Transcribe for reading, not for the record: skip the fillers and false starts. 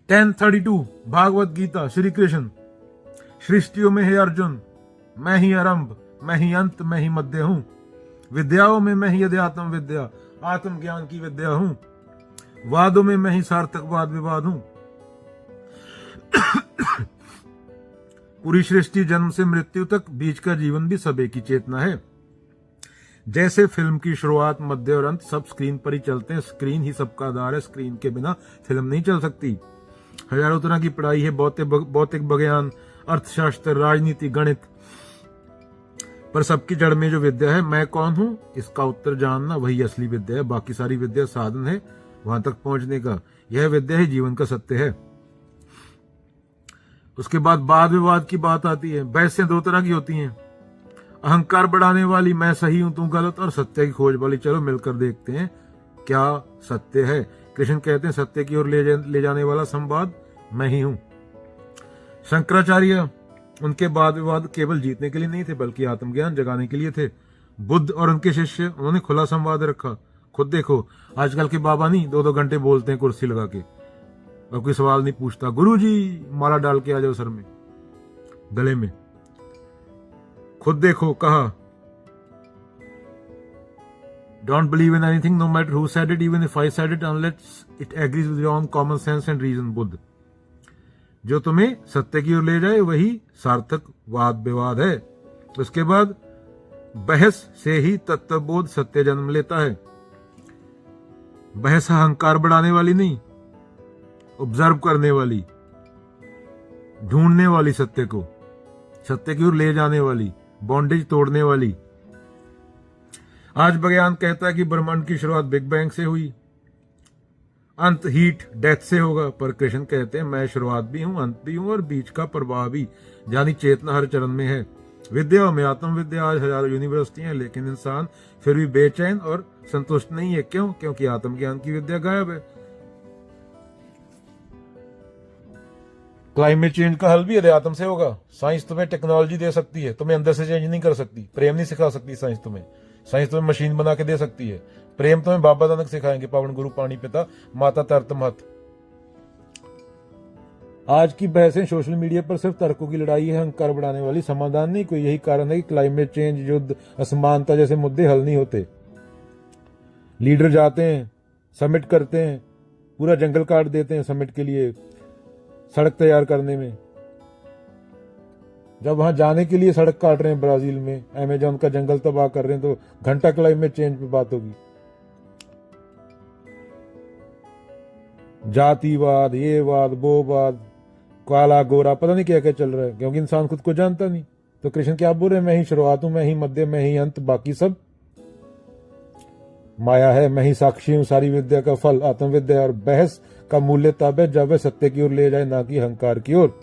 10:32 भागवत गीता। श्री कृष्ण, सृष्टियों में है अर्जुन, मैं ही आरंभ, मैं ही अंत, मैं ही मध्य हूं। विद्याओं में मैं ही अध्यात्म विद्या, आत्मज्ञान की विद्या हूं। वादों में मैं ही सार्थक वाद विवाद हूं। पूरी सृष्टि जन्म से मृत्यु तक, बीच का जीवन भी सब एक ही चेतना है। जैसे फिल्म की शुरुआत, मध्य और अंत सब स्क्रीन पर ही चलते हैं। स्क्रीन ही सबका आधार है, स्क्रीन के बिना फिल्म नहीं चल सकती। हजारों तरह की पढ़ाई है, भौतिक विज्ञान, अर्थशास्त्र, राजनीति, गणित, पर सबकी जड़ में जो विद्या है, मैं कौन हूं, इसका उत्तर जानना, वही असली विद्या है। बाकी सारी विद्या साधन है वहां तक पहुंचने का। यह विद्या ही जीवन का सत्य है। उसके बाद वाद विवाद की बात आती है। बहसें दो तरह की होती हैं, अहंकार बढ़ाने वाली, मैं सही हूं तू गलत, और सत्य की खोज वाली, चलो मिलकर देखते हैं क्या सत्य है। कृष्ण कहते हैं सत्य की ओर ले जाने वाला संवाद मैं ही हूं। शंकराचार्य, उनके वाद विवाद केवल जीतने के लिए नहीं थे, बल्कि आत्मज्ञान जगाने के लिए थे। बुद्ध और उनके शिष्य, उन्होंने खुला संवाद रखा। खुद देखो, आजकल के बाबा नहीं 2-2 घंटे बोलते हैं कुर्सी लगा के, और कोई सवाल नहीं पूछता। गुरुजी माला डाल के आ जाओ सर में, गले में। खुद देखो, कहा don't believe in anything no matter who said it, even if I said it, unless it agrees with your own common sense and reason. Buddha, जो तुम्हें सत्य की ओर ले जाए वही सार्थक वाद विवाद है। उसके बाद बहस से ही तत्वबोध सत्य जन्म लेता है। बहस अहंकार बढ़ाने वाली नहीं, ऑब्जर्व करने वाली, ढूंढने वाली, सत्य को सत्य की ओर ले जाने वाली, बॉन्डेज तोड़ने वाली। आज विज्ञान कहता है कि ब्रह्मांड की शुरुआत बिग बैंग से हुई, अंत हीट डेथ से होगा, पर कृष्ण कहते हैं मैं शुरुआत भी हूं, अंत भी हूं, और बीच का प्रवाह भी, यानी चेतना हर चरण में है। विद्या में आत्म विद्या, आज हजारों यूनिवर्सिटियां, लेकिन इंसान फिर भी बेचैन और संतुष्ट नहीं है। क्यों? क्योंकि आत्मज्ञान की विद्या गायब है। क्लाइमेट चेंज का हल भी अध्यात्म से होगा। साइंस तुम्हें टेक्नोलॉजी दे सकती है, तुम्हें अंदर से चेंज नहीं कर सकती। प्रेम नहीं सिखा सकती साइंस तुम्हें। साइंस तुम्हें मशीन बना के दे सकती है, प्रेम तुम्हें बाबा नानक सिखाएंगे, पावन गुरु पानी पिता माता तरत महत। आज की बहसें सोशल मीडिया पर सिर्फ तर्कों की लड़ाई है, अहंकार बढ़ाने वाली, समाधान नहीं कोई। यही कारण है कि क्लाइमेट चेंज, युद्ध, असमानता जैसे मुद्दे हल नहीं होते। लीडर जाते हैं, समिट करते हैं, पूरा जंगल काट देते हैं समिट के लिए, सड़क तैयार करने में। जब वहां जाने के लिए सड़क काट रहे हैं ब्राजील में, अमेजोन का जंगल तबाह कर रहे हैं, तो घंटा क्लाइमेट चेंज पे बात होगी। जातिवाद, ये वाद, वो वाद, काला गोरा, पता नहीं क्या क्या चल रहा है, क्योंकि इंसान खुद को जानता नहीं। तो कृष्ण क्या बोल रहे हैं? मैं ही शुरुआत हूं, मैं ही मध्य, मैं ही अंत, बाकी सब माया है। मैं ही साक्षी हूं, सारी विद्या का फल आत्मविद्या। और बहस का मूल्य तब है जब वह सत्य की ओर ले जाए, ना कि अहंकार की ओर।